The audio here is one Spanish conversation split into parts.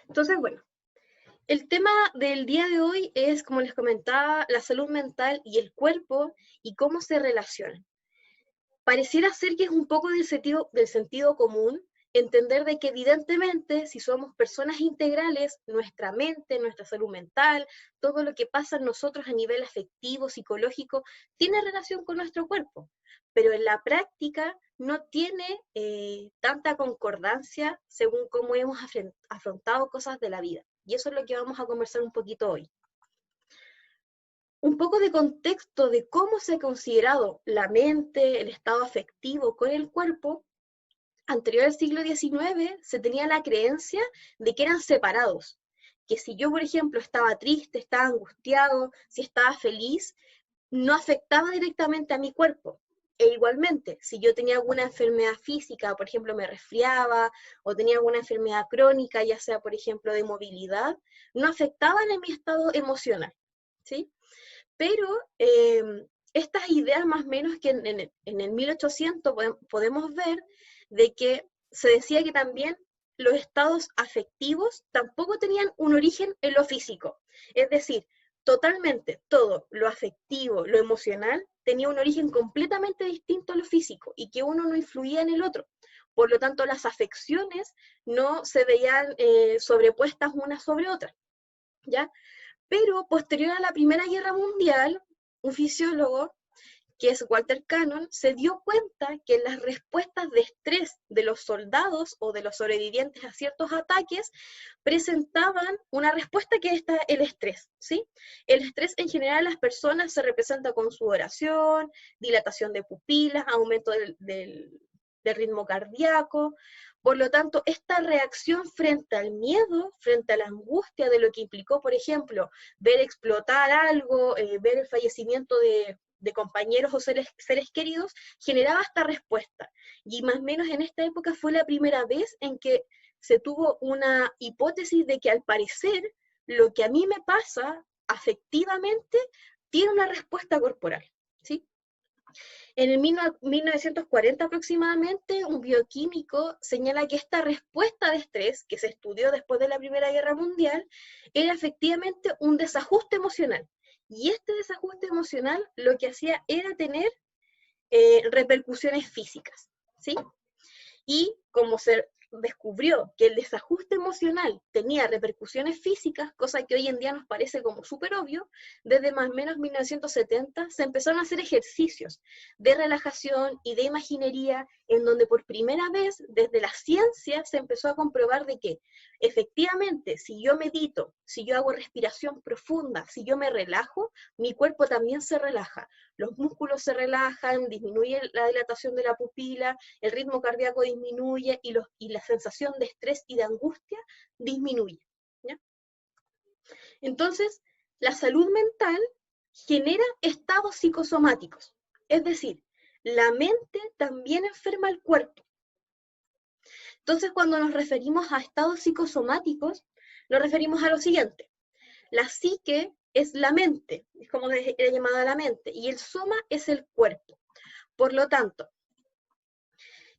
Entonces, bueno, el tema del día de hoy es, como les comentaba, la salud mental y el cuerpo y cómo se relacionan. Pareciera ser que es un poco del sentido común entender de que evidentemente si somos personas integrales, nuestra mente, nuestra salud mental, todo lo que pasa en nosotros a nivel afectivo, psicológico, tiene relación con nuestro cuerpo, pero en la práctica no tiene tanta concordancia según cómo hemos afrontado cosas de la vida. Y eso es lo que vamos a conversar un poquito hoy. Un poco de contexto de cómo se ha considerado la mente, el estado afectivo con el cuerpo. Anterior al siglo XIX se tenía la creencia de que eran separados, que si yo, por ejemplo, estaba triste, estaba angustiado, si estaba feliz, no afectaba directamente a mi cuerpo. E igualmente, si yo tenía alguna enfermedad física, por ejemplo, me resfriaba o tenía alguna enfermedad crónica, ya sea, por ejemplo, de movilidad, no afectaban en mi estado emocional, ¿sí? Pero estas ideas más o menos que en el 1800 podemos ver de que se decía que también los estados afectivos tampoco tenían un origen en lo físico. Es decir, totalmente todo lo afectivo, lo emocional, tenía un origen completamente distinto a lo físico y que uno no influía en el otro. Por lo tanto, las afecciones no se veían sobrepuestas unas sobre otras, ¿ya? Pero posterior a la Primera Guerra Mundial, un fisiólogo, que es Walter Cannon, se dio cuenta que las respuestas de estrés de los soldados o de los sobrevivientes a ciertos ataques presentaban una respuesta que es el estrés, ¿sí? El estrés en general las personas se representa con sudoración, dilatación de pupilas, aumento del ritmo cardíaco. Por lo tanto, esta reacción frente al miedo, frente a la angustia de lo que implicó, por ejemplo, ver explotar algo, ver el fallecimiento de compañeros o seres queridos, generaba esta respuesta. Y más o menos en esta época fue la primera vez en que se tuvo una hipótesis de que al parecer lo que a mí me pasa afectivamente tiene una respuesta corporal, ¿sí? En el 1940 aproximadamente, un bioquímico señala que esta respuesta de estrés, que se estudió después de la Primera Guerra Mundial, era efectivamente un desajuste emocional. Y este desajuste emocional lo que hacía era tener repercusiones físicas, ¿sí? Y como se descubrió que el desajuste emocional tenía repercusiones físicas, cosa que hoy en día nos parece como súper obvio, desde más o menos 1970 se empezaron a hacer ejercicios de relajación y de imaginería en donde por primera vez desde la ciencia se empezó a comprobar de que efectivamente si yo medito, si yo hago respiración profunda, si yo me relajo, mi cuerpo también se relaja, los músculos se relajan, disminuye la dilatación de la pupila, el ritmo cardíaco disminuye y la sensación de estrés y de angustia disminuye, ¿ya? Entonces, la salud mental genera estados psicosomáticos, es decir, la mente también enferma al cuerpo. Entonces, cuando nos referimos a estados psicosomáticos, nos referimos a lo siguiente. La psique es la mente, es como era llamada la mente, y el soma es el cuerpo. Por lo tanto,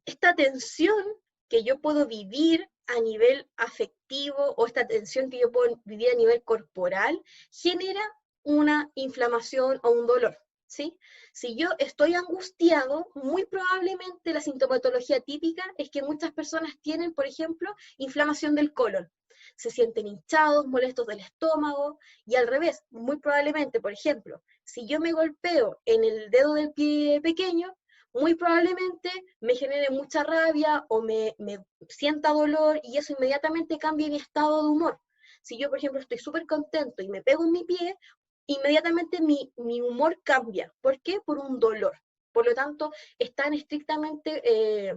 esta tensión que yo puedo vivir a nivel afectivo o esta tensión que yo puedo vivir a nivel corporal genera una inflamación o un dolor, ¿sí? Si yo estoy angustiado, muy probablemente la sintomatología típica es que muchas personas tienen, por ejemplo, inflamación del colon. Se sienten hinchados, molestos del estómago, y al revés, muy probablemente, por ejemplo, si yo me golpeo en el dedo del pie pequeño, muy probablemente me genere mucha rabia o me sienta dolor y eso inmediatamente cambia mi estado de humor. Si yo, por ejemplo, estoy súper contento y me pego en mi pie, inmediatamente mi humor cambia. ¿Por qué? Por un dolor. Por lo tanto, están estrictamente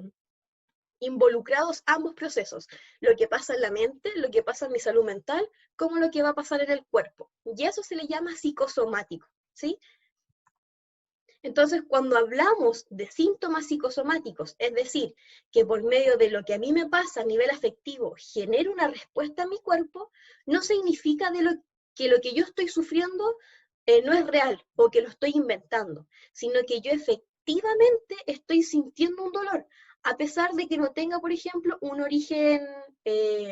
involucrados ambos procesos. Lo que pasa en la mente, lo que pasa en mi salud mental, como lo que va a pasar en el cuerpo. Y eso se le llama psicosomático, ¿sí? Entonces, cuando hablamos de síntomas psicosomáticos, es decir, que por medio de lo que a mí me pasa a nivel afectivo genera una respuesta en mi cuerpo, no significa que lo que yo estoy sufriendo no es real o que lo estoy inventando, sino que yo efectivamente estoy sintiendo un dolor, a pesar de que no tenga, por ejemplo, un origen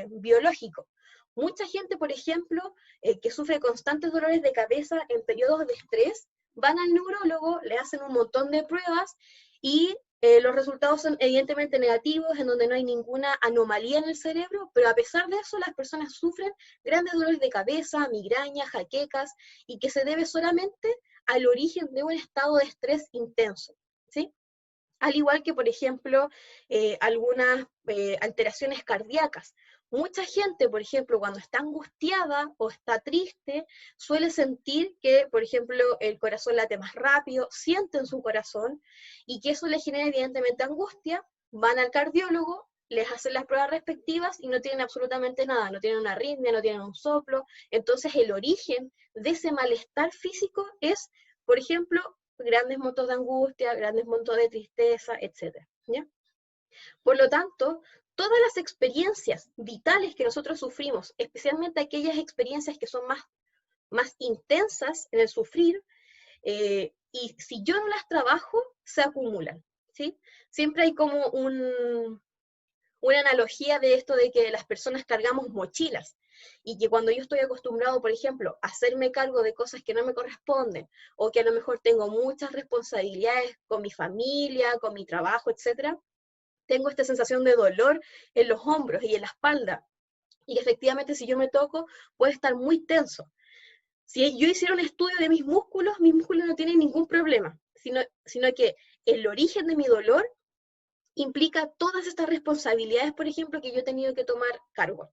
biológico. Mucha gente, por ejemplo, que sufre constantes dolores de cabeza en periodos de estrés, van al neurólogo, le hacen un montón de pruebas y los resultados son evidentemente negativos, en donde no hay ninguna anomalía en el cerebro, pero a pesar de eso las personas sufren grandes dolores de cabeza, migrañas, jaquecas, y que se debe solamente al origen de un estado de estrés intenso, ¿sí? Al igual que, por ejemplo, algunas alteraciones cardíacas. Mucha gente, por ejemplo, cuando está angustiada o está triste, suele sentir que, por ejemplo, el corazón late más rápido, siente en su corazón, y que eso le genera evidentemente angustia, van al cardiólogo, les hacen las pruebas respectivas y no tienen absolutamente nada, no tienen una arritmia, no tienen un soplo. Entonces el origen de ese malestar físico es, por ejemplo, grandes montos de angustia, grandes montos de tristeza, etc. ¿Ya? Por lo tanto, todas las experiencias vitales que nosotros sufrimos, especialmente aquellas experiencias que son más intensas en el sufrir, y si yo no las trabajo, se acumulan, ¿sí? Siempre hay como una analogía de esto de que las personas cargamos mochilas y que cuando yo estoy acostumbrado, por ejemplo, a hacerme cargo de cosas que no me corresponden o que a lo mejor tengo muchas responsabilidades con mi familia, con mi trabajo, etcétera, tengo esta sensación de dolor en los hombros y en la espalda y efectivamente si yo me toco puede estar muy tenso. Si yo hiciera un estudio de mis músculos no tienen ningún problema, sino que el origen de mi dolor implica todas estas responsabilidades, por ejemplo, que yo he tenido que tomar cargo,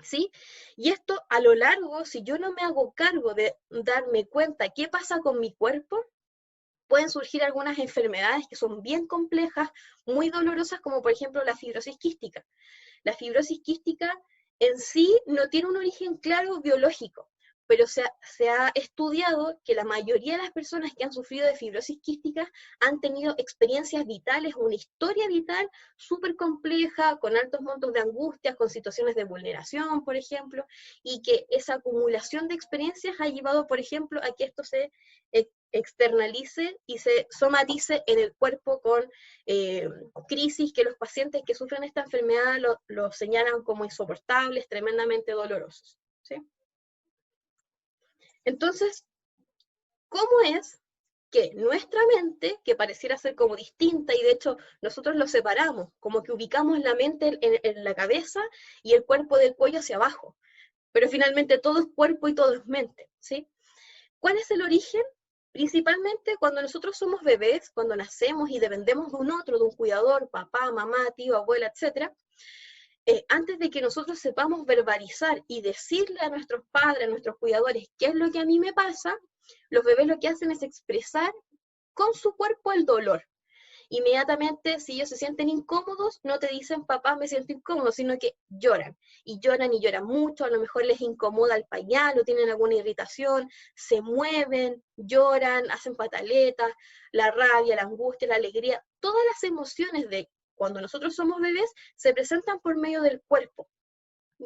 ¿sí? Y esto a lo largo, si yo no me hago cargo de darme cuenta qué pasa con mi cuerpo, pueden surgir algunas enfermedades que son bien complejas, muy dolorosas, como por ejemplo la fibrosis quística. La fibrosis quística en sí no tiene un origen claro biológico, pero se ha estudiado que la mayoría de las personas que han sufrido de fibrosis quística han tenido experiencias vitales, una historia vital súper compleja, con altos montos de angustias, con situaciones de vulneración, por ejemplo, y que esa acumulación de experiencias ha llevado, por ejemplo, a que esto se externalice y se somatice en el cuerpo con crisis que los pacientes que sufren esta enfermedad lo señalan como insoportables, tremendamente dolorosos, ¿sí? Entonces, ¿cómo es que nuestra mente, que pareciera ser como distinta, y de hecho nosotros lo separamos, como que ubicamos la mente en la cabeza y el cuerpo del cuello hacia abajo, pero finalmente todo es cuerpo y todo es mente, ¿sí? ¿Cuál es el origen? Principalmente cuando nosotros somos bebés, cuando nacemos y dependemos de un otro, de un cuidador, papá, mamá, tío, abuela, etc., antes de que nosotros sepamos verbalizar y decirle a nuestros padres, a nuestros cuidadores, qué es lo que a mí me pasa, los bebés lo que hacen es expresar con su cuerpo el dolor. Inmediatamente, si ellos se sienten incómodos, no te dicen, papá, me siento incómodo, sino que lloran. Y lloran y lloran mucho, a lo mejor les incomoda el pañal o tienen alguna irritación, se mueven, lloran, hacen pataletas, la rabia, la angustia, la alegría, todas las emociones de cuando nosotros somos bebés se presentan por medio del cuerpo.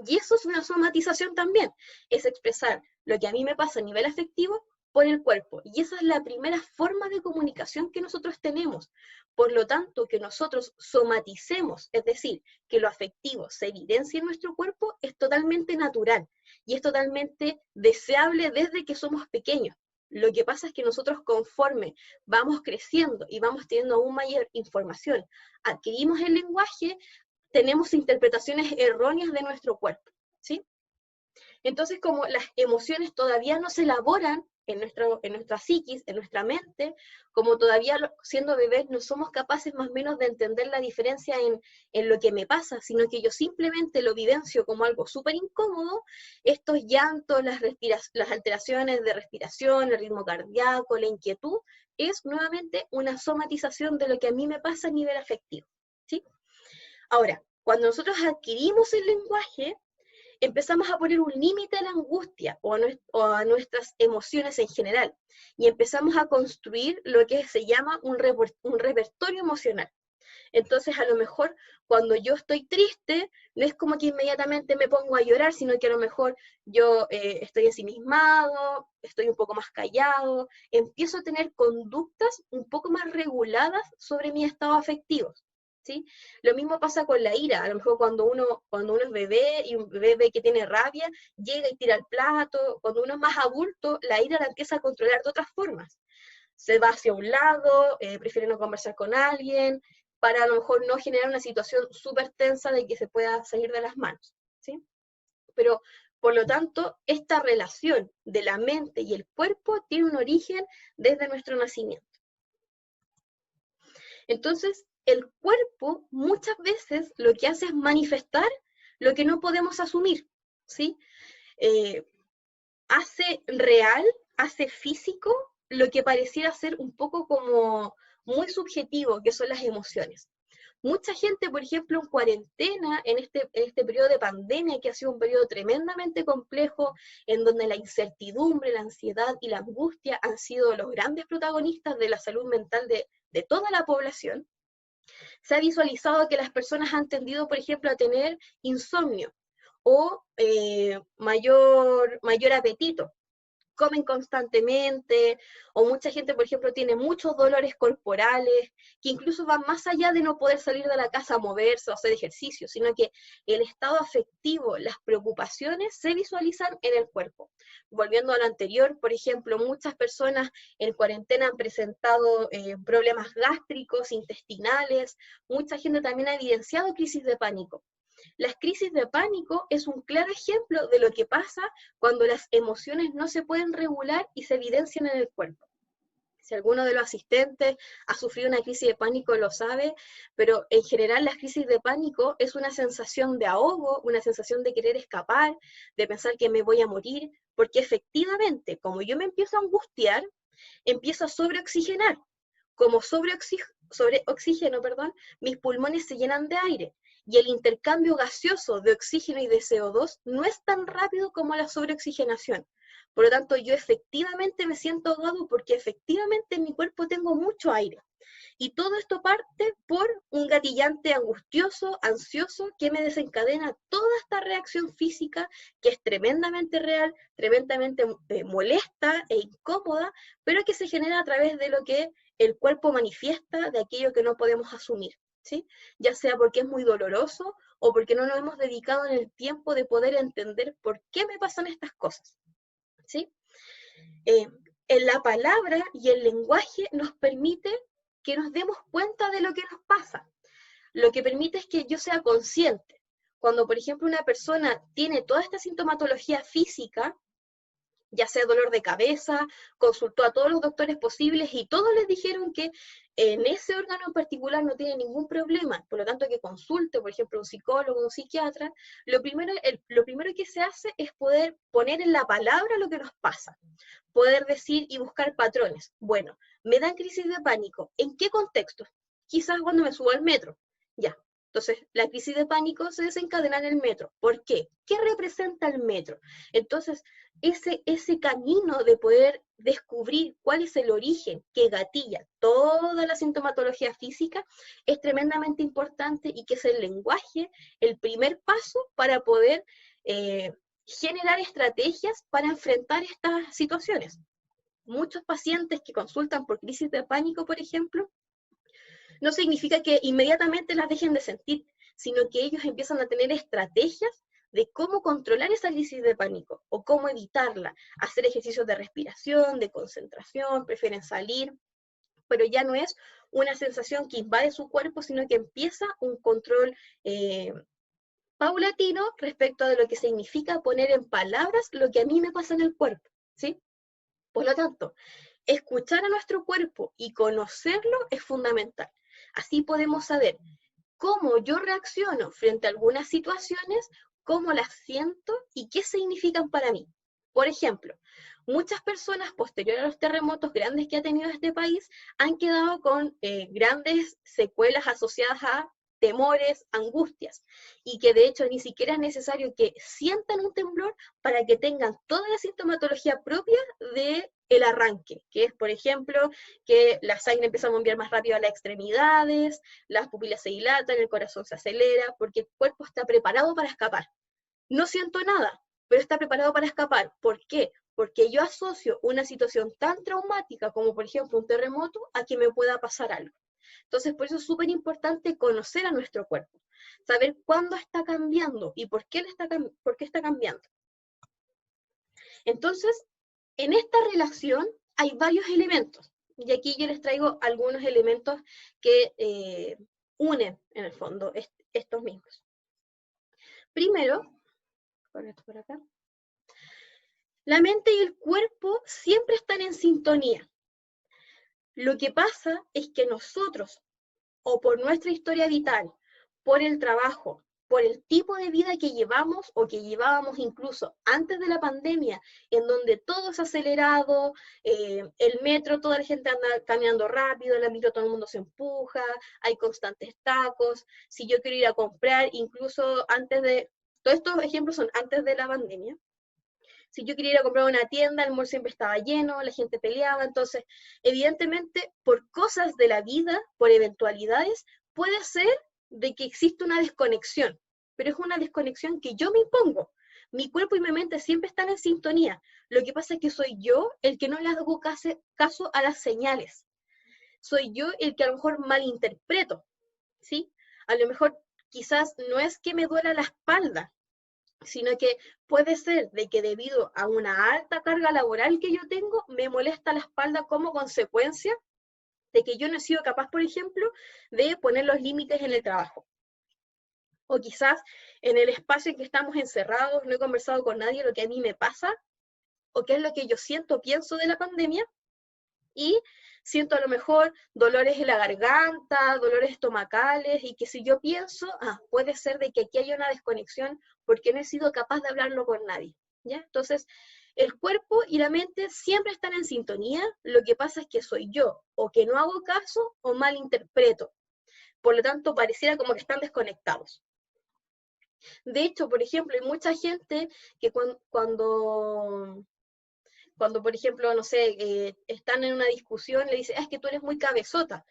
Y eso es una somatización también, es expresar lo que a mí me pasa a nivel afectivo por el cuerpo. Y esa es la primera forma de comunicación que nosotros tenemos. Por lo tanto, que nosotros somaticemos, es decir, que lo afectivo se evidencie en nuestro cuerpo, es totalmente natural y es totalmente deseable desde que somos pequeños. Lo que pasa es que nosotros conforme vamos creciendo y vamos teniendo aún mayor información, adquirimos el lenguaje, tenemos interpretaciones erróneas de nuestro cuerpo, ¿sí? Entonces, como las emociones todavía no se elaboran en nuestra psiquis, en nuestra mente, como todavía siendo bebés no somos capaces más o menos de entender la diferencia en lo que me pasa, sino que yo simplemente lo vivencio como algo súper incómodo, estos llantos, las alteraciones de respiración, el ritmo cardíaco, la inquietud, es nuevamente una somatización de lo que a mí me pasa a nivel afectivo, ¿sí? Ahora, cuando nosotros adquirimos el lenguaje, empezamos a poner un límite a la angustia o a nuestras emociones en general, y empezamos a construir lo que se llama un repertorio emocional. Entonces, a lo mejor, cuando yo estoy triste, no es como que inmediatamente me pongo a llorar, sino que a lo mejor yo estoy ensimismado, estoy un poco más callado, empiezo a tener conductas un poco más reguladas sobre mi estado afectivo. ¿sí? Lo mismo pasa con la ira. A lo mejor cuando uno es bebé y un bebé ve que tiene rabia, llega y tira el plato. Cuando uno es más adulto, la ira la empieza a controlar de otras formas. Se va hacia un lado, prefiere no conversar con alguien, para a lo mejor no generar una situación súper tensa de que se pueda salir de las manos, ¿sí? Pero, por lo tanto, esta relación de la mente y el cuerpo tiene un origen desde nuestro nacimiento. Entonces, el cuerpo muchas veces lo que hace es manifestar lo que no podemos asumir, ¿sí? Eh, hace real, hace físico lo que pareciera ser un poco como muy subjetivo, que son las emociones. Mucha gente, por ejemplo, en cuarentena, en este periodo de pandemia, que ha sido un periodo tremendamente complejo, en donde la incertidumbre, la ansiedad y la angustia han sido los grandes protagonistas de la salud mental de toda la población, se ha visualizado que las personas han tendido, por ejemplo, a tener insomnio o mayor apetito, comen constantemente, o mucha gente, por ejemplo, tiene muchos dolores corporales, que incluso van más allá de no poder salir de la casa a moverse o hacer ejercicio, sino que el estado afectivo, las preocupaciones se visualizan en el cuerpo. Volviendo a lo anterior, por ejemplo, muchas personas en cuarentena han presentado problemas gástricos, intestinales, mucha gente también ha evidenciado crisis de pánico. Las crisis de pánico es un claro ejemplo de lo que pasa cuando las emociones no se pueden regular y se evidencian en el cuerpo. Si alguno de los asistentes ha sufrido una crisis de pánico lo sabe, pero en general las crisis de pánico es una sensación de ahogo, una sensación de querer escapar, de pensar que me voy a morir, porque efectivamente, como yo me empiezo a angustiar, empiezo a sobreoxigenar. Como sobreoxígeno, mis pulmones se llenan de aire y el intercambio gaseoso de oxígeno y de CO2 no es tan rápido como la sobreoxigenación. Por lo tanto, yo efectivamente me siento ahogado porque efectivamente en mi cuerpo tengo mucho aire. Y todo esto parte por un gatillante angustioso, ansioso, que me desencadena toda esta reacción física que es tremendamente real, tremendamente molesta e incómoda, pero que se genera a través de lo que el cuerpo manifiesta de aquello que no podemos asumir, ¿sí? Ya sea porque es muy doloroso o porque no nos hemos dedicado en el tiempo de poder entender por qué me pasan estas cosas, ¿sí? En la palabra y el lenguaje nos permite que nos demos cuenta de lo que nos pasa. Lo que permite es que yo sea consciente. Cuando, por ejemplo, una persona tiene toda esta sintomatología física, ya sea dolor de cabeza, consultó a todos los doctores posibles y todos les dijeron que en ese órgano en particular no tiene ningún problema, por lo tanto que consulte, por ejemplo, un psicólogo, un psiquiatra, lo primero que se hace es poder poner en la palabra lo que nos pasa, poder decir y buscar patrones. Bueno, me dan crisis de pánico, ¿en qué contexto? Quizás cuando me subo al metro, ya. Entonces, la crisis de pánico se desencadena en el metro. ¿Por qué? ¿Qué representa el metro? Entonces, ese camino de poder descubrir cuál es el origen que gatilla toda la sintomatología física es tremendamente importante y que es el lenguaje el primer paso para poder generar estrategias para enfrentar estas situaciones. Muchos pacientes que consultan por crisis de pánico, por ejemplo, no significa que inmediatamente las dejen de sentir, sino que ellos empiezan a tener estrategias de cómo controlar esa crisis de pánico o cómo evitarla, hacer ejercicios de respiración, de concentración, prefieren salir, pero ya no es una sensación que invade su cuerpo, sino que empieza un control paulatino respecto de lo que significa poner en palabras lo que a mí me pasa en el cuerpo, ¿sí? Por lo tanto, escuchar a nuestro cuerpo y conocerlo es fundamental. Así podemos saber cómo yo reacciono frente a algunas situaciones, cómo las siento y qué significan para mí. Por ejemplo, muchas personas posterior a los terremotos grandes que ha tenido este país han quedado con grandes secuelas asociadas a temores, angustias, y que de hecho ni siquiera es necesario que sientan un temblor para que tengan toda la sintomatología propia de el arranque, que es, por ejemplo, que la sangre empieza a bombear más rápido a las extremidades, las pupilas se dilatan, el corazón se acelera, porque el cuerpo está preparado para escapar. No siento nada, pero está preparado para escapar. ¿Por qué? Porque yo asocio una situación tan traumática como, por ejemplo, un terremoto a que me pueda pasar algo. Entonces, por eso es súper importante conocer a nuestro cuerpo, saber cuándo está cambiando y por qué está cambiando. Entonces, en esta relación hay varios elementos, y aquí yo les traigo algunos elementos que unen, en el fondo, estos mismos. Primero, con esto por acá, la mente y el cuerpo siempre están en sintonía. Lo que pasa es que nosotros, o por nuestra historia vital, por el trabajo, por el tipo de vida que llevamos o que llevábamos incluso antes de la pandemia, en donde todo es acelerado, el metro, toda la gente anda caminando rápido, en la micro todo el mundo se empuja, hay constantes tacos, si yo quiero ir a comprar, incluso antes de, todos estos ejemplos son antes de la pandemia. Si yo quería ir a comprar una tienda, el mall siempre estaba lleno, la gente peleaba, entonces, evidentemente, por cosas de la vida, por eventualidades, puede ser de que existe una desconexión, pero es una desconexión que yo me impongo. Mi cuerpo y mi mente siempre están en sintonía. Lo que pasa es que soy yo el que no le hago caso a las señales. Soy yo el que a lo mejor malinterpreto, ¿sí? A lo mejor quizás no es que me duela la espalda, sino que puede ser de que debido a una alta carga laboral que yo tengo, me molesta la espalda como consecuencia de que yo no he sido capaz, por ejemplo, de poner los límites en el trabajo. O quizás en el espacio en que estamos encerrados, no he conversado con nadie lo que a mí me pasa, o qué es lo que yo siento, pienso de la pandemia, y siento a lo mejor dolores en la garganta, dolores estomacales, y que si yo pienso, puede ser de que aquí haya una desconexión porque no he sido capaz de hablarlo con nadie, ¿ya? Entonces, el cuerpo y la mente siempre están en sintonía, lo que pasa es que soy yo, o que no hago caso, o malinterpreto. Por lo tanto, pareciera como que están desconectados. De hecho, por ejemplo, hay mucha gente que cuando por ejemplo, no sé, están en una discusión, le dice, es que tú eres muy cabezota.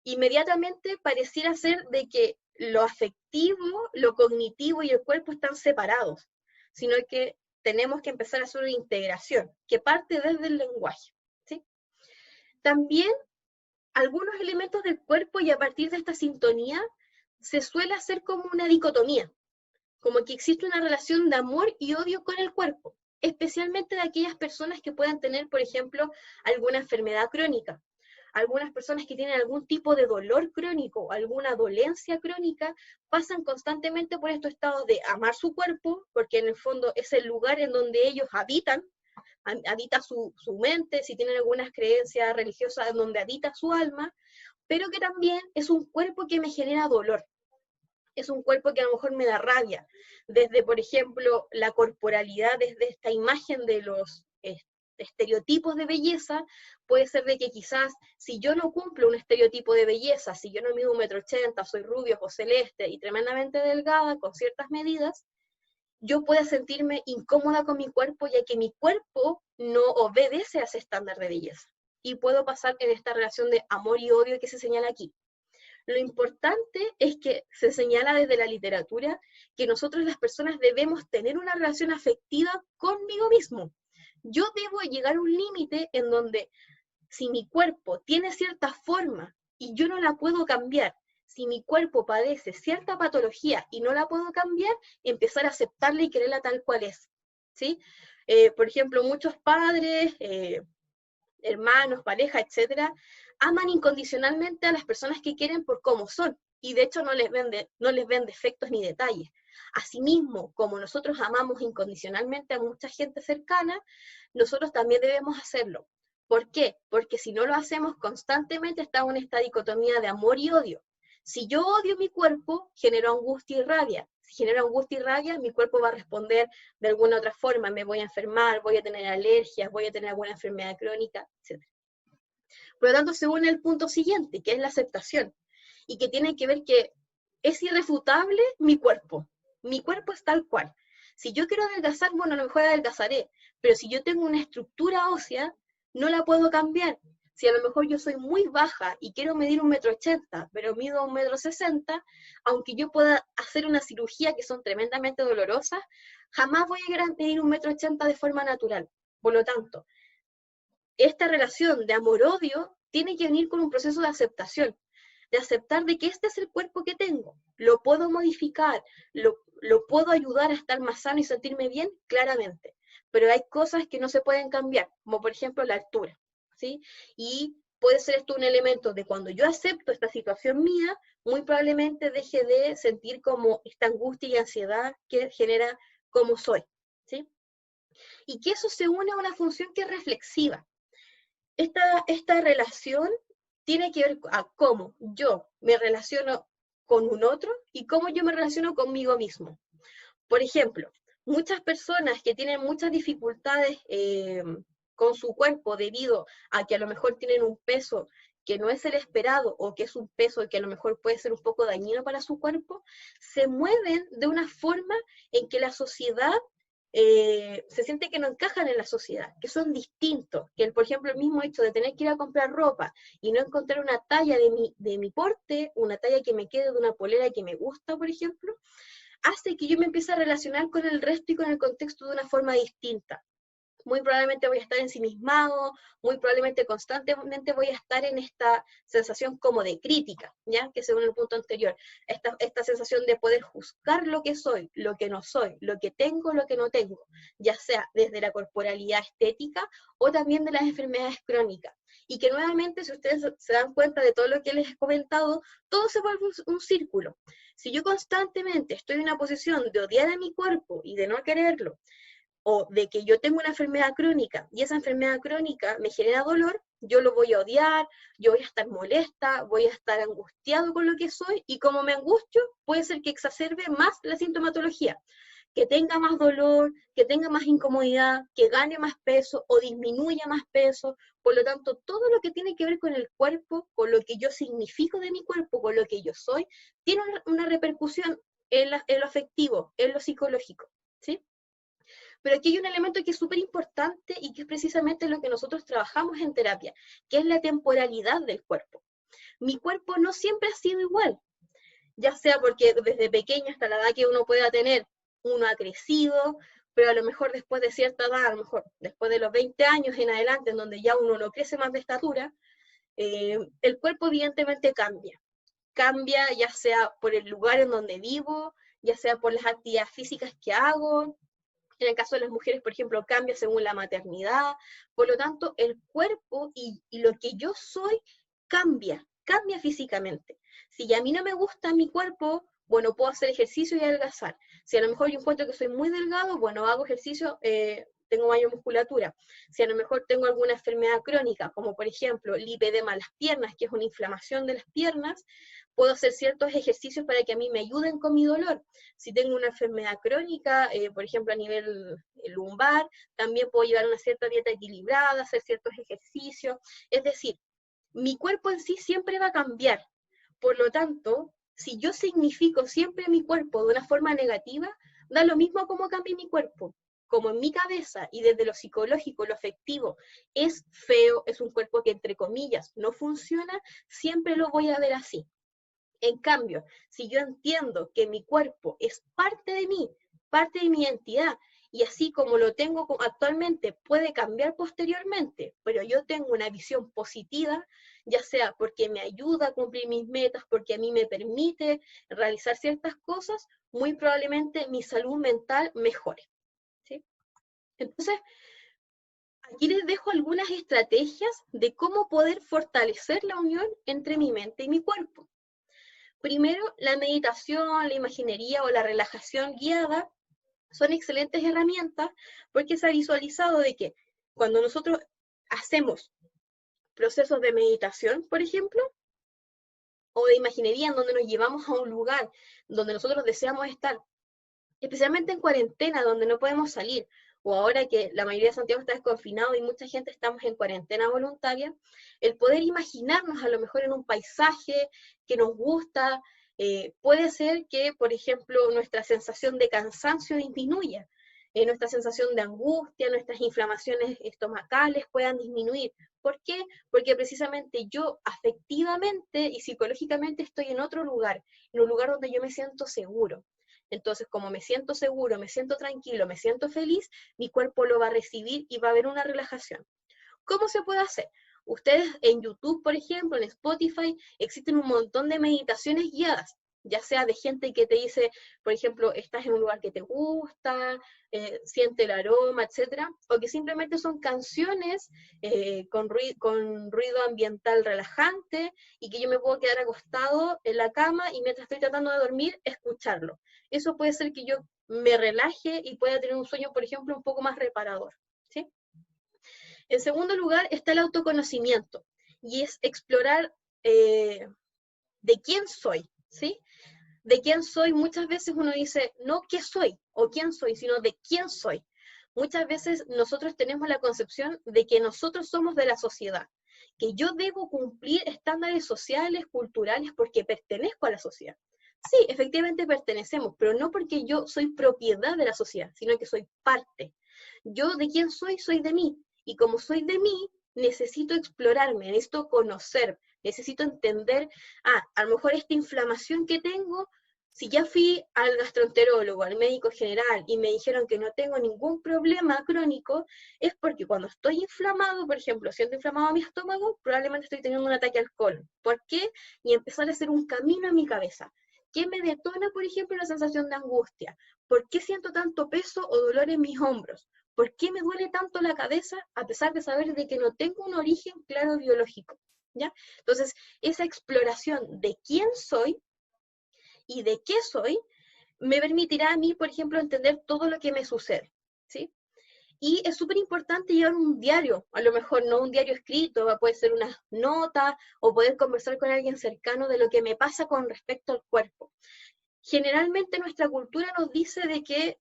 Inmediatamente pareciera ser de que lo afectivo, lo cognitivo y el cuerpo están separados, sino que tenemos que empezar a hacer una integración que parte desde el lenguaje, ¿sí? También algunos elementos del cuerpo, y a partir de esta sintonía se suele hacer como una dicotomía, como que existe una relación de amor y odio con el cuerpo, especialmente de aquellas personas que puedan tener, por ejemplo, alguna enfermedad crónica. Algunas personas que tienen algún tipo de dolor crónico, alguna dolencia crónica, pasan constantemente por estos estados de amar su cuerpo, porque en el fondo es el lugar en donde ellos habitan, habita su mente, si tienen algunas creencias religiosas, en donde habita su alma, pero que también es un cuerpo que me genera dolor. Es un cuerpo que a lo mejor me da rabia, desde, por ejemplo, la corporalidad, desde esta imagen de los estereotipos de belleza, puede ser de que quizás si yo no cumplo un estereotipo de belleza, si yo no mido 1,80 m, soy rubio o celeste y tremendamente delgada, con ciertas medidas, yo pueda sentirme incómoda con mi cuerpo, ya que mi cuerpo no obedece a ese estándar de belleza. Y puedo pasar en esta relación de amor y odio que se señala aquí. Lo importante es que se señala desde la literatura que nosotros las personas debemos tener una relación afectiva conmigo mismo. Yo debo llegar a un límite en donde si mi cuerpo tiene cierta forma y yo no la puedo cambiar, si mi cuerpo padece cierta patología y no la puedo cambiar, empezar a aceptarla y quererla tal cual es, ¿sí? Por ejemplo, muchos padres, hermanos, pareja, etcétera, aman incondicionalmente a las personas que quieren por cómo son, y de hecho no les ven defectos ni detalles. Asimismo, como nosotros amamos incondicionalmente a mucha gente cercana, nosotros también debemos hacerlo. ¿Por qué? Porque si no lo hacemos constantemente, estamos en esta dicotomía de amor y odio. Si yo odio mi cuerpo, genero angustia y rabia. Si genero angustia y rabia, mi cuerpo va a responder de alguna otra forma. Me voy a enfermar, voy a tener alergias, voy a tener alguna enfermedad crónica, etc. Por lo tanto, se une el punto siguiente, que es la aceptación, y que tiene que ver que es irrefutable mi cuerpo. Mi cuerpo es tal cual. Si yo quiero adelgazar, bueno, a lo mejor adelgazaré, pero si yo tengo una estructura ósea, no la puedo cambiar. Si a lo mejor yo soy muy baja y quiero medir 1,80 m, pero mido 1,60 m, aunque yo pueda hacer una cirugía que son tremendamente dolorosas, jamás voy a llegar a medir 1,80 m de forma natural. Por lo tanto, esta relación de amor-odio tiene que venir con un proceso de aceptación. de aceptar de que este es el cuerpo que tengo. Lo puedo modificar, lo puedo ayudar a estar más sano y sentirme bien, claramente. Pero hay cosas que no se pueden cambiar, como por ejemplo la altura, ¿sí? Y puede ser esto un elemento de cuando yo acepto esta situación mía, muy probablemente deje de sentir como esta angustia y ansiedad que genera cómo soy, ¿sí? Y que eso se une a una función que es reflexiva. Esta relación tiene que ver a cómo yo me relaciono con un otro y cómo yo me relaciono conmigo mismo. Por ejemplo, muchas personas que tienen muchas dificultades con su cuerpo debido a que a lo mejor tienen un peso que no es el esperado o que es un peso que a lo mejor puede ser un poco dañino para su cuerpo, se mueven de una forma en que la sociedad se siente que no encajan en la sociedad, que son distintos, que por ejemplo el mismo hecho de tener que ir a comprar ropa y no encontrar una talla de mi porte, una talla que me quede de una polera que me gusta, por ejemplo, hace que yo me empiece a relacionar con el resto y con el contexto de una forma distinta. Muy probablemente voy a estar ensimismado, muy probablemente constantemente voy a estar en esta sensación como de crítica, ¿ya? Que según el punto anterior, esta sensación de poder juzgar lo que soy, lo que no soy, lo que tengo, lo que no tengo, ya sea desde la corporalidad estética o también de las enfermedades crónicas. Y que nuevamente, si ustedes se dan cuenta de todo lo que les he comentado, todo se vuelve un círculo. Si yo constantemente estoy en una posición de odiar a mi cuerpo y de no quererlo, o de que yo tengo una enfermedad crónica y esa enfermedad crónica me genera dolor, yo lo voy a odiar, yo voy a estar molesta, voy a estar angustiado con lo que soy y como me angustio, puede ser que exacerbe más la sintomatología, que tenga más dolor, que tenga más incomodidad, que gane más peso o disminuya más peso. Por lo tanto, todo lo que tiene que ver con el cuerpo, con lo que yo significo de mi cuerpo, con lo que yo soy, tiene una repercusión en lo afectivo, en lo psicológico, ¿sí? Pero aquí hay un elemento que es súper importante y que es precisamente lo que nosotros trabajamos en terapia, que es la temporalidad del cuerpo. Mi cuerpo no siempre ha sido igual, ya sea porque desde pequeño hasta la edad que uno pueda tener, uno ha crecido, pero a lo mejor después de cierta edad, a lo mejor después de los 20 años en adelante, en donde ya uno no crece más de estatura, el cuerpo evidentemente cambia. Cambia ya sea por el lugar en donde vivo, ya sea por las actividades físicas que hago, en el caso de las mujeres, por ejemplo, cambia según la maternidad. Por lo tanto, el cuerpo y lo que yo soy cambia físicamente. Si a mí no me gusta mi cuerpo, bueno, puedo hacer ejercicio y adelgazar. Si a lo mejor yo encuentro que soy muy delgado, bueno, hago ejercicio, tengo mayor musculatura. Si a lo mejor tengo alguna enfermedad crónica, como por ejemplo lipedema en las piernas, que es una inflamación de las piernas, puedo hacer ciertos ejercicios para que a mí me ayuden con mi dolor. Si tengo una enfermedad crónica, por ejemplo a nivel lumbar, también puedo llevar una cierta dieta equilibrada, hacer ciertos ejercicios. Es decir, mi cuerpo en sí siempre va a cambiar. Por lo tanto, si yo significo siempre mi cuerpo de una forma negativa, da lo mismo cómo cambie mi cuerpo. Como en mi cabeza y desde lo psicológico, lo afectivo, es feo, es un cuerpo que entre comillas no funciona, siempre lo voy a ver así. En cambio, si yo entiendo que mi cuerpo es parte de mi identidad, y así como lo tengo actualmente, puede cambiar posteriormente, pero yo tengo una visión positiva, ya sea porque me ayuda a cumplir mis metas, porque a mí me permite realizar ciertas cosas, muy probablemente mi salud mental mejore, ¿sí? Entonces, aquí les dejo algunas estrategias de cómo poder fortalecer la unión entre mi mente y mi cuerpo. Primero, la meditación, la imaginería o la relajación guiada son excelentes herramientas porque se ha visualizado de que cuando nosotros hacemos procesos de meditación, por ejemplo, o de imaginería en donde nos llevamos a un lugar donde nosotros deseamos estar, especialmente en cuarentena, donde no podemos salir, o ahora que la mayoría de Santiago está desconfinado y mucha gente estamos en cuarentena voluntaria, el poder imaginarnos a lo mejor en un paisaje que nos gusta, puede ser que, por ejemplo, nuestra sensación de cansancio disminuya, nuestra sensación de angustia, nuestras inflamaciones estomacales puedan disminuir. ¿Por qué? Porque precisamente yo afectivamente y psicológicamente estoy en otro lugar, en un lugar donde yo me siento seguro. Entonces, como me siento seguro, me siento tranquilo, me siento feliz, mi cuerpo lo va a recibir y va a haber una relajación. ¿Cómo se puede hacer? Ustedes en YouTube, por ejemplo, en Spotify, existen un montón de meditaciones guiadas, ya sea de gente que te dice, por ejemplo, estás en un lugar que te gusta, siente el aroma, etcétera, o que simplemente son canciones con ruido ambiental relajante y que yo me puedo quedar acostado en la cama y mientras estoy tratando de dormir, escucharlo. Eso puede ser que yo me relaje y pueda tener un sueño, por ejemplo, un poco más reparador, ¿sí? En segundo lugar está el autoconocimiento, y es explorar de quién soy, ¿sí? De quién soy, muchas veces uno dice, no qué soy o quién soy, sino de quién soy. Muchas veces nosotros tenemos la concepción de que nosotros somos de la sociedad, que yo debo cumplir estándares sociales, culturales, porque pertenezco a la sociedad. Sí, efectivamente pertenecemos, pero no porque yo soy propiedad de la sociedad, sino que soy parte. Yo de quién soy, soy de mí. Y como soy de mí, necesito explorarme, necesito conocer, necesito entender, a lo mejor esta inflamación que tengo, si ya fui al gastroenterólogo, al médico general, y me dijeron que no tengo ningún problema crónico, es porque cuando estoy inflamado, por ejemplo, siento inflamado mi estómago, probablemente estoy teniendo un ataque al colon. ¿Por qué? Y empezar a hacer un camino en mi cabeza. ¿Qué me detona, por ejemplo, la sensación de angustia? ¿Por qué siento tanto peso o dolor en mis hombros? ¿Por qué me duele tanto la cabeza a pesar de saber de que no tengo un origen claro biológico? ¿Ya? Entonces, esa exploración de quién soy y de qué soy me permitirá a mí, por ejemplo, entender todo lo que me sucede, ¿sí? Y es súper importante llevar un diario, a lo mejor no un diario escrito, puede ser una nota o poder conversar con alguien cercano de lo que me pasa con respecto al cuerpo. Generalmente nuestra cultura nos dice de que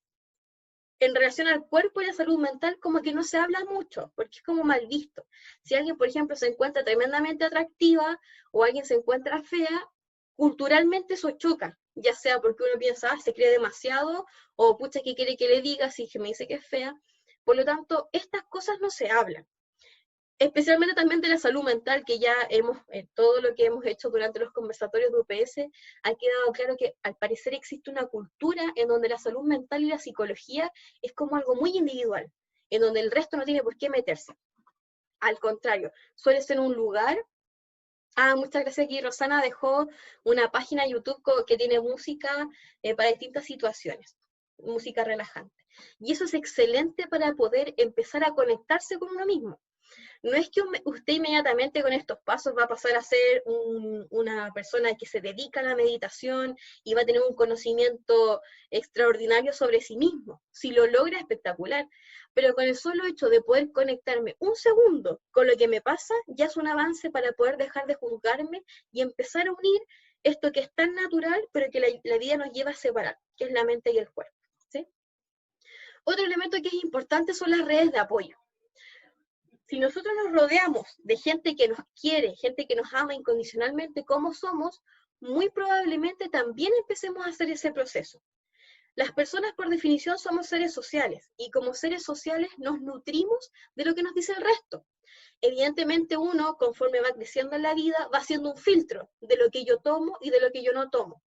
en relación al cuerpo y la salud mental como que no se habla mucho, porque es como mal visto. Si alguien, por ejemplo, se encuentra tremendamente atractiva o alguien se encuentra fea, culturalmente eso choca, ya sea porque uno piensa, se cree demasiado, o pucha, ¿qué quiere que le diga si me dice que es fea? Por lo tanto, estas cosas no se hablan. Especialmente también de la salud mental, que ya hemos, todo lo que hemos hecho durante los conversatorios de UPS, ha quedado claro que al parecer existe una cultura en donde la salud mental y la psicología es como algo muy individual, en donde el resto no tiene por qué meterse. Al contrario, suele ser un lugar. Muchas gracias. Aquí Rosana dejó una página de YouTube que tiene música para distintas situaciones, música relajante. Y eso es excelente para poder empezar a conectarse con uno mismo. No es que usted inmediatamente con estos pasos va a pasar a ser una persona que se dedica a la meditación y va a tener un conocimiento extraordinario sobre sí mismo. Si lo logra, espectacular. Pero con el solo hecho de poder conectarme un segundo con lo que me pasa, ya es un avance para poder dejar de juzgarme y empezar a unir esto que es tan natural, pero que la vida nos lleva a separar, que es la mente y el cuerpo, ¿sí? Otro elemento que es importante son las redes de apoyo. Si nosotros nos rodeamos de gente que nos quiere, gente que nos ama incondicionalmente como somos, muy probablemente también empecemos a hacer ese proceso. Las personas por definición somos seres sociales y como seres sociales nos nutrimos de lo que nos dice el resto. Evidentemente uno, conforme va creciendo en la vida, va haciendo un filtro de lo que yo tomo y de lo que yo no tomo.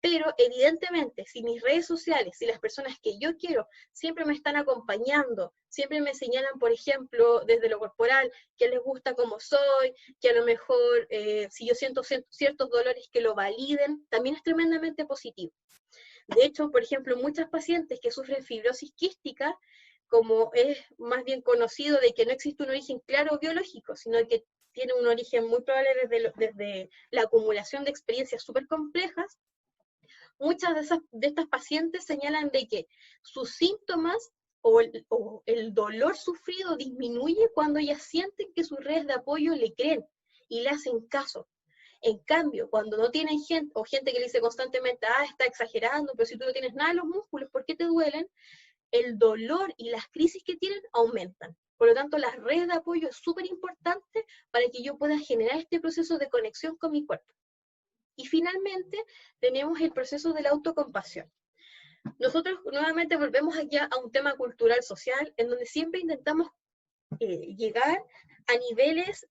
Pero evidentemente, si mis redes sociales, si las personas que yo quiero siempre me están acompañando, siempre me señalan, por ejemplo, desde lo corporal, que les gusta como soy, que a lo mejor si yo siento ciertos dolores que lo validen, también es tremendamente positivo. De hecho, por ejemplo, muchas pacientes que sufren fibrosis quística, como es más bien conocido de que no existe un origen claro biológico, sino que tiene un origen muy probable desde la acumulación de experiencias súper complejas, muchas de estas pacientes señalan de que sus síntomas o el dolor sufrido disminuye cuando ellas sienten que sus redes de apoyo le creen y le hacen caso. En cambio, cuando no tienen gente, o gente que le dice constantemente, está exagerando, pero si tú no tienes nada en los músculos, ¿por qué te duelen? El dolor y las crisis que tienen aumentan. Por lo tanto, las redes de apoyo es súper importante para que yo pueda generar este proceso de conexión con mi cuerpo. Y finalmente tenemos el proceso de la autocompasión. Nosotros nuevamente volvemos aquí a un tema cultural social en donde siempre intentamos llegar a niveles,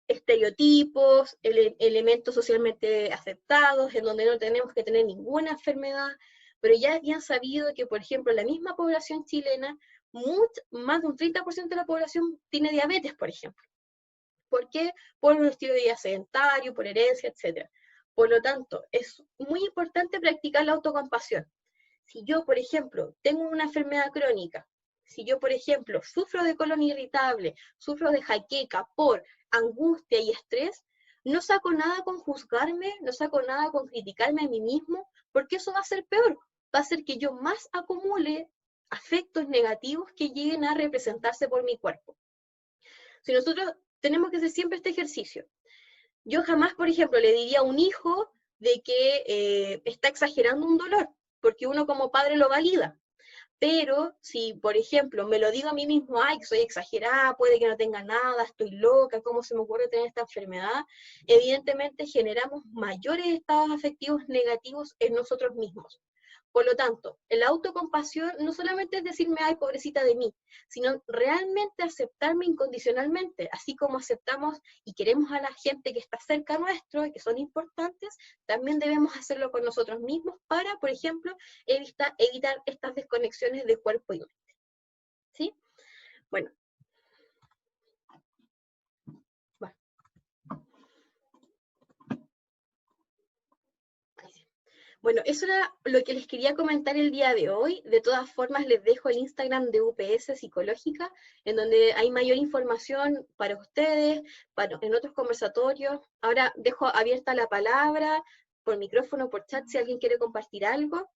estereotipos, elementos socialmente aceptados, en donde no tenemos que tener ninguna enfermedad, pero ya es bien sabido que, por ejemplo, la misma población chilena, más de un 30% de la población tiene diabetes, por ejemplo. ¿Por qué? Por un estilo de vida sedentario, por herencia, etc. Por lo tanto, es muy importante practicar la autocompasión. Si yo, por ejemplo, tengo una enfermedad crónica, si yo, por ejemplo, sufro de colon irritable, sufro de jaqueca por angustia y estrés, no saco nada con juzgarme, no saco nada con criticarme a mí mismo, porque eso va a ser peor. Va a hacer que yo más acumule afectos negativos que lleguen a representarse por mi cuerpo. Si nosotros tenemos que hacer siempre este ejercicio, yo jamás, por ejemplo, le diría a un hijo de que está exagerando un dolor, porque uno como padre lo valida. Pero si, por ejemplo, me lo digo a mí mismo, ay, que soy exagerada, puede que no tenga nada, estoy loca, ¿cómo se me ocurre tener esta enfermedad? Evidentemente generamos mayores estados afectivos negativos en nosotros mismos. Por lo tanto, la autocompasión no solamente es decirme, ay, pobrecita de mí, sino realmente aceptarme incondicionalmente, así como aceptamos y queremos a la gente que está cerca nuestro y que son importantes, también debemos hacerlo con nosotros mismos para, por ejemplo, evitar estas desconexiones de cuerpo y mente. ¿Sí? Bueno. Bueno, eso era lo que les quería comentar el día de hoy. De todas formas, les dejo el Instagram de UPS Psicológica, en donde hay mayor información para ustedes, en otros conversatorios. Ahora dejo abierta la palabra por micrófono, por chat, si alguien quiere compartir algo.